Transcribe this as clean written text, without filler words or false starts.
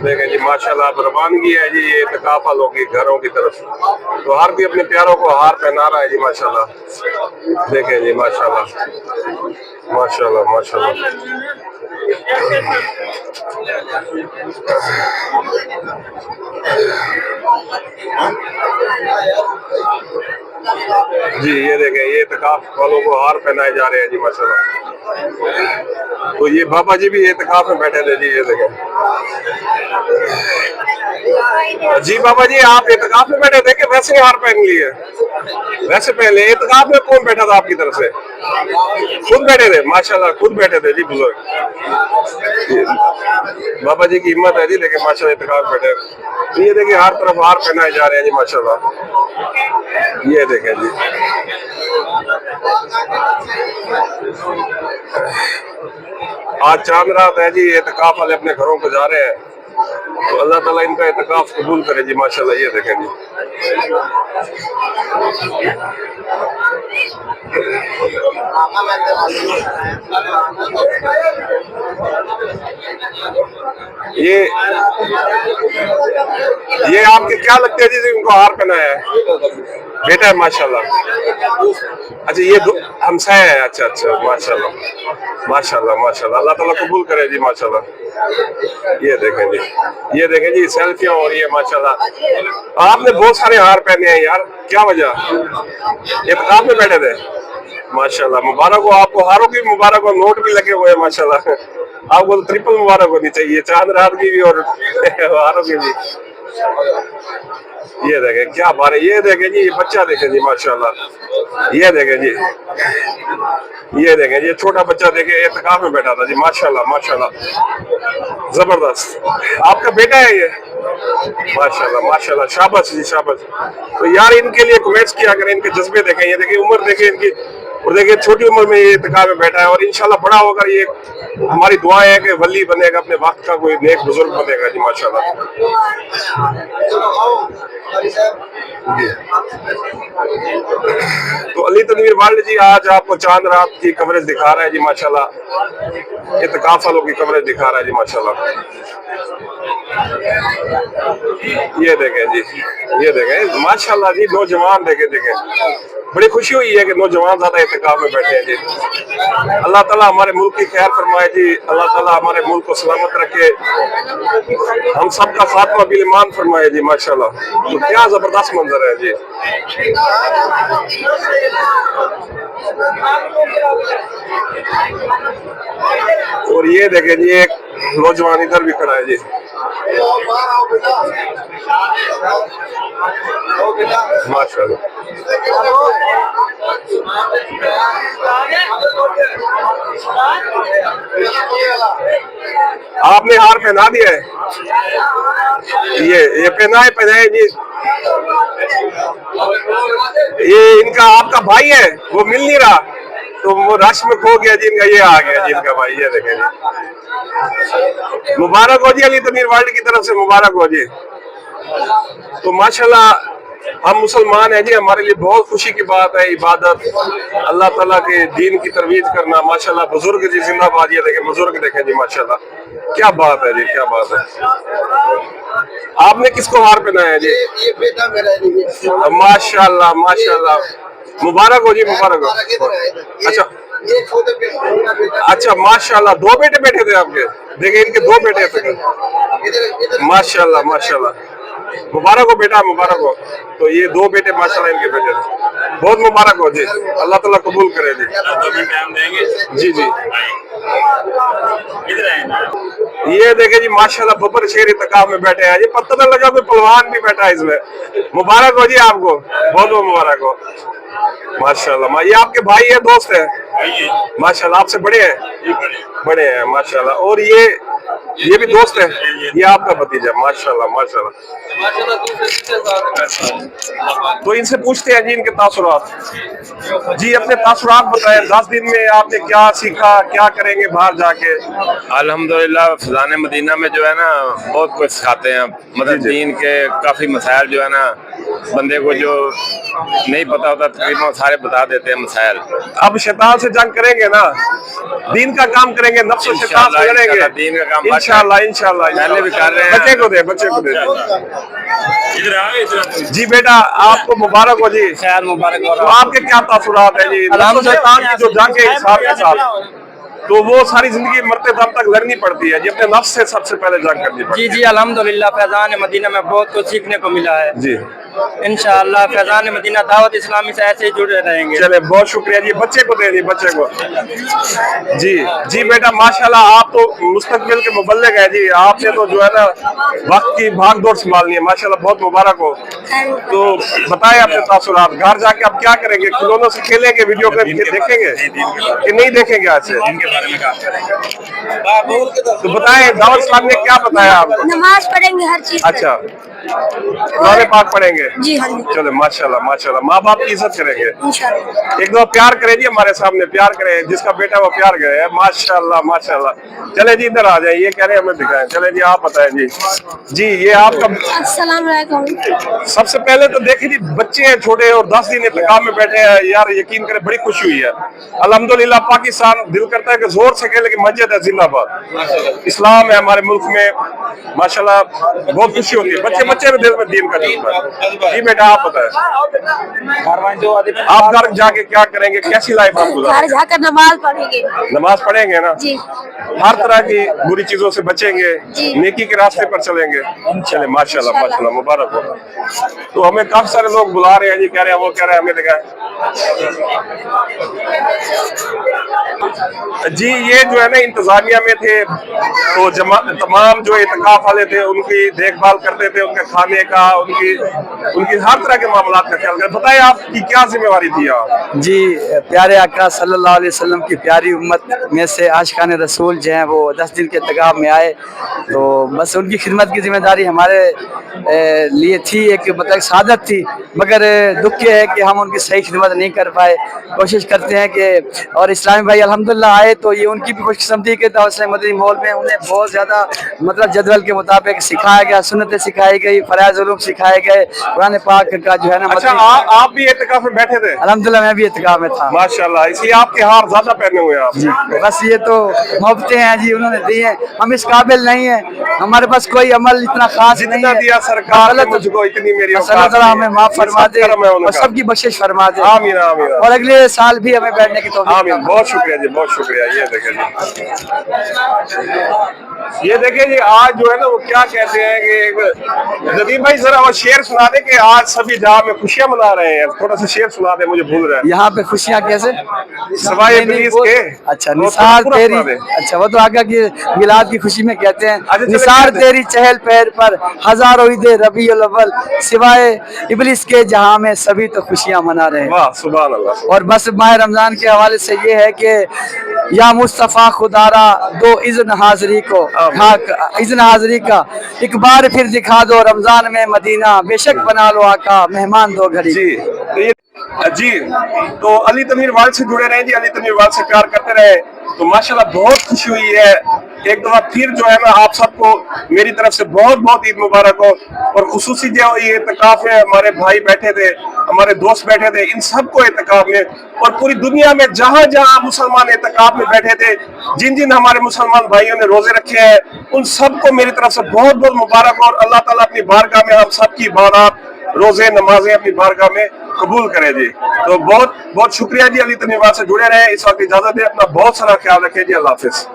देखें जी माशाल्लाह, अब रवानगी है जी ये इत्काफ वालों की घरों की तरफ। तो हर कोई अपने प्यारों को हार पहना रहा है जी माशाल्लाह। देखें जी माशाल्लाह, माशाल्लाह माशाल्लाह। जी ये देखें, ये इत्काफ वालों को हार पहनाए जा रहे हैं जी माशाल्लाह। तो ये बाबा जी भी इत्काफ में बैठे थे जी, ये देखें। जी बाबा जी, आप इत्काफ में बैठे थे कि वैसे ही हार पहन लिए? वैसे पहले इत्काफ में कौन बैठा था आपकी तरफ से? खुद बैठे थे माशाल्लाह, खुद बैठे थे जी बुजुर्ग। बाबा जी की हिम्मत है जी, लेकिन माशाल्लाह इत्काफ बैठे। ये देखिए हर तरफ हार पहनाए जा रहे हैं जी माशाल्लाह। ये देखें जी, आज चांद रात है जी, इत्काफ वाले अपने घरों को जा रहे हैं। तो अल्लाह ताला इनका इत्काफ कबूल करे जी माशाल्लाह। ये देखें जी, ये आपके क्या लगते हैं जी उनको हार पहनाया है? बेटा है माशाल्लाह। अच्छा ये हमसाया है, अच्छा अच्छा माशाल्लाह माशाल्लाह माशाल्लाह, अल्लाह ताला कबूल करे जी माशाल्लाह। ये देखें जी, ये देखें जी सेल्फियां हो रही है माशाल्लाह। आपने बहुत सारे हार पहने हैं यार, क्या वजह? इत्काफ में बैठे थे माशाल्लाह। मुबारक हो आपको, हारों की मुबारक हो, नोट भी लगे हुए हैं माशाल्लाह। आपको तो ट्रिपल मुबारक होनी चाहिए, चांद रात की भी और हारों की भी। ये देखें क्या बारे, ये देखें जी, ये बच्चा देखें जी माशाल्लाह। ये देखें जी, ये देखें जी, छोटा बच्चा देखें इत्काफ में बैठा था जी माशाल्लाह माशाल्लाह, जबरदस्त। आपका बेटा है ये? माशाल्लाह माशाल्लाह, शाबाश जी शाबाश। तो यार इनके लिए कमेंट्स किया करें, इनके जज्बे देखें, ये देखिए उम्र देखें इनकी, और देखिए छोटी उम्र में ये इत्काफ में बैठा है, और इंशाल्लाह बड़ा होकर ये हमारी दुआ है कि वली बनेगा, अपने वक्त का कोई नेक बुजुर्ग बनेगा जी माशाल्लाह। तो अली तनवीर वर्ल्ड जी आज आपको चांद रात की कवरेज दिखा रहा है जी माशाल्लाह, इत्काफ वालों की कवरेज दिखा रहा है जी माशाल्लाह। ये देखें जी, ये देखें माशाल्लाह जी, नौजवान देखें देखें, बड़ी खुशी हुई है कि नौजवान ज्यादा इत्काफ में बैठे हैं जी। अल्लाह ताला हमारे मुल्क की खैर फरमाए जी, अल्लाह ताला हमारे मुल्क को सलामत रखे, हम सब का खात्मा बिल ईमान फरमाए जी माशाल्लाह। तो क्या जबरदस्त मंजर है जी। और ये देखें जी, एक नौजवान इधर भी खड़ा है जी माशाल्लाह। आपने हार पहना दिया है? ये पहनाए जी। ये इनका आपका भाई है, वो मिल नहीं रहा, तो वो रश में खो गया जी इनका, ये आ गया जी इनका भाई। ये देखें जी, मुबारक हो जी, अली तनवीर वर्ल्ड की तरफ से मुबारक हो जी। तो माशाल्लाह हम मुसलमान हैं जी, हमारे लिए बहुत खुशी की बात है, इबादत अल्लाह ताला के दीन की तरवीज करना माशाल्लाह। बुजुर्ग जी जिंदाबाद, ये देखें बुजुर्ग देखें जी माशाल्लाह, क्या बात है जी, क्या बात है। आपने किसको हार पहनाया है जी? ये बेटा मेरा है माशाल्लाह माशाल्लाह, मुबारक हो जी, मुबारक हो। अच्छा अच्छा माशाल्लाह, दो बेटे बैठे थे आपके? देखिए इनके दो बेटे थे माशाल्लाह माशाल्लाह, मुबारक हो बेटा, मुबारक हो। तो ये दो बेटे माशाल्लाह इनके बेटे थे, बहुत मुबारक हो जी, अल्लाह ताला कबूल करे जी। जी जी, ये देखे जी माशाल्लाह, बबर शेर इत्काफ में बैठे हैं जी, पता तो लगा कोई पहलवान भी बैठा है इसमें। मुबारक हो जी आपको, बहुत बहुत मुबारक हो माशाल्लाह। ये आपके भाई है, दोस्त है माशाल्लाह, आपसे बड़े हैं? बड़े हैं माशाल्लाह। और ये भी दोस्त है, ये आपका भतीजा माशाल्लाह माशाल्लाह। तो इनसे पूछते हैं जी इनके तासुरात। जी अपने तासुरात बताएं, 10 दिन में आपने क्या सीखा, क्या करेंगे बाहर जाके? अल्हम्दुलिल्लाह फैज़ान मदीना में जो है ना बहुत कुछ सिखाते हैं, मतलब दीन के काफ़ी मसाइल जो है ना बंदे को जो नहीं पता होता तकरीबन सारे बता देते हैं मसाइल। अब शैतान से जंग करेंगे ना, दीन का काम करेंगे, नफ्स और शैतान से लड़ेंगे दीन का काम इंशाल्लाह इंशाल्लाह। पहले भी कर रहे हैं। बच्चे को दे, बच्चे को दे। जी बेटा आपको मुबारक हो जी, खैर मुबारक हो तो आपके क्या तासुरात है जी नफ्स और शैतान की जो जंग है इंसान के साथ, तो वो सारी जिंदगी मरते दम तक लड़नी पड़ती है जी, अपने नफ्स से सबसे पहले जंग करनी पड़ती जी जी अल्हम्दुलिल्लाह फैजान मदीना में बहुत कुछ सीखने को मिला है है जी। इंशाअल्लाह फैजान मदीना दावत इस्लामी से ऐसे ही जुड़े रहेंगे। चले बहुत शुक्रिया जी, बच्चे को दे दी, बच्चे को। जी जी बेटा माशाल्लाह आप तो मुस्तकबिल के मुबल्लिग है जी, आपने तो जो है ना वक्त की भाग दौड़ संभालनी है माशाल्लाह, बहुत मुबारक हो। तो बताएं अपने तासुरात, घर जाके आप क्या करेंगे, खिलौनों से खेलेंगे, वीडियो क्लिप देखेंगे कि नहीं देखेंगे आज से? तो बताएं दावत इस्लाम ने क्या बताया आपको? नमाज पढ़ेंगे हर चीज। अच्छा कुरान पाक पढ़ेंगे जी हाँ जी चलो माशाल्लाह माशाल्लाह, माँ बाप की इज्जत करेंगे, इंशाल्लाह। एक दो प्यार करें जी, हमारे सामने प्यार करें, जिसका बेटा वो प्यार करे माशाल्लाह माशाल्लाह। चले जी इधर आ जाए, ये कह रहे हैं हमें दिखाएं, चले जी आप बताएं जी। जी ये आपका अस्सलाम वालेकुम। सबसे पहले तो देखिए जी बच्चे हैं छोटे और 10 दिन इत्तिकाफ में बैठे हैं यार, यकीन करें बड़ी खुशी हुई है अल्हम्दुलिल्लाह। पाकिस्तान दिल करता है कि जोर से खेले कि मस्जिद है जिंदाबाद, इस्लाम है हमारे मुल्क में माशाल्लाह, बहुत खुशी होती है, बच्चे बच्चे में दिल में दीन का जज्बा है। जी बेटा आप बताएं आप घर जाके क्या करेंगे, कैसी लाइफ आप घर गुजारेंगे? जाकर नमाज पढ़ेंगे नमाज पढ़ेंगे ना, जी। हर तरह की बुरी चीजों से बचेंगे, जी। नेकी के रास्ते पर चलेंगे। चले माशाल्लाह माशाल्लाह मुबारक हो। तो हमें काफी सारे लोग बुला रहे हैं जी, कह रहे हैं वो कह रहे हैं हमें दिखाएं। जी ये जो है ना इंतजामिया में थे, तो तमाम जो इत्तिकाफ वाले थे उनकी देखभाल करते थे, उनके खाने का, उनकी हर तरह के मामला का ख्याल करते। बताइए आपकी क्या जिम्मेवारी थी आप? जी प्यारे आका सल्लल्लाहु अलैहि वसल्लम की प्यारी उम्मत में से आशिकान रसूल जो हैं वो 10 दिन के इत्तिकाफ में आए, तो बस उनकी खिदमत की जिम्मेदारी हमारे लिए थी, एक मतलब सादत थी, मगर दुख ये है कि हम उनकी सही खिदमत नहीं कर पाए। कोशिश करते हैं कि, और इस्लामी भाई अल्हम्दुलिल्लाह आए तो ये उनकी भी खुशकिस्मती के दावत मदनी माहौल में उन्हें बहुत ज़्यादा मतलब जदवल के मुताबिक सिखाया गया, सुन्नतें सिखाई गई, फराइज़ उलूम सिखाए गए, कुरान पाक का जो है ना। अच्छा आप भी इत्तिकाफ में बैठे थे? अल्हम्दुलिल्लाह मैं भी इत्तिकाफ में था माशाल्लाह, इसलिए आपके हार ज्यादा पहने हुए हैं आप जी। बस ये तो मोहब्बतें हैं जी, उन्होंने दी हैं, हम इस काबिल नहीं है, हमारे पास कोई अमल इतना खास नहीं जितना है। दिया सरकार ने मुझको इतनी मेरी अल्लाह ताला हमें माफ फरमा दे और सबकी बख्शिश फरमा दे, आमीन आमीन और अगले साल भी हमें बैठने की तौफीक आमीन। बहुत शुक्रिया जी, बहुत शुक्रिया। ये देखें जी, ये देखें जी, आज जो है ना वो क्या कहते हैं कि नदीम भाई जरा वो शेर सुना दे कि आज सभी जहां में खुशियां मना रहे हैं, थोड़ा सा शेर सुना दे, मुझे भूल रहा है। यहाँ पे खुशियाँ कैसे सवाए इब्लीस के अच्छा वो निसार पूरा तेरी, सुना दे। अच्छा वो तो आगा की मिलाद की खुशी में कहते हैं, चले निसार कहते हैं। तेरी चहल पहल पर हजारों ईद रबीउल अव्वल, सिवाय इब्लिस के जहां में सभी तो खुशियां मना रहे हैं। वाह सुभान अल्लाह। और बस माह रमजान के हवाले से ये है कि या मुस्तफ़ा खुदारा दो इज़्न हाज़री को, हाँ इज़्न हाज़री का एक बार फिर दिखा दो रमजान में मदीना, बेशक बना लो आका मेहमान दो घड़ी। जी तो ये जी तो अली तनवीर वाल से जुड़े रहे जी, अली तनवीर वाल से प्यार करते रहे, तो माशाल्लाह बहुत खुशी हुई है। एक दफा फिर जो है ना आप सबको मेरी तरफ से बहुत बहुत ईद मुबारक हो, और खुसूसी जो ये इत्तिकाफ में हमारे भाई बैठे थे, हमारे दोस्त बैठे थे, इन सबको इत्तिकाफ में, और पूरी दुनिया में जहां जहां मुसलमान इत्तिकाफ में बैठे थे, जिन जिन हमारे मुसलमान भाइयों ने रोजे रखे हैं, उन सबको मेरी तरफ से बहुत बहुत मुबारक हो, और अल्लाह ताला अपनी बारगाह में हम सबकी इबादत, रोजे नमाजें अपनी बारगाह में कबूल करे जी। तो बहुत बहुत शुक्रिया जी, अली तनवीर से जुड़े रहे। इस वक्त इजाजत है, अपना बहुत सारा ख्याल रखें जी, अल्लाह हाफिज।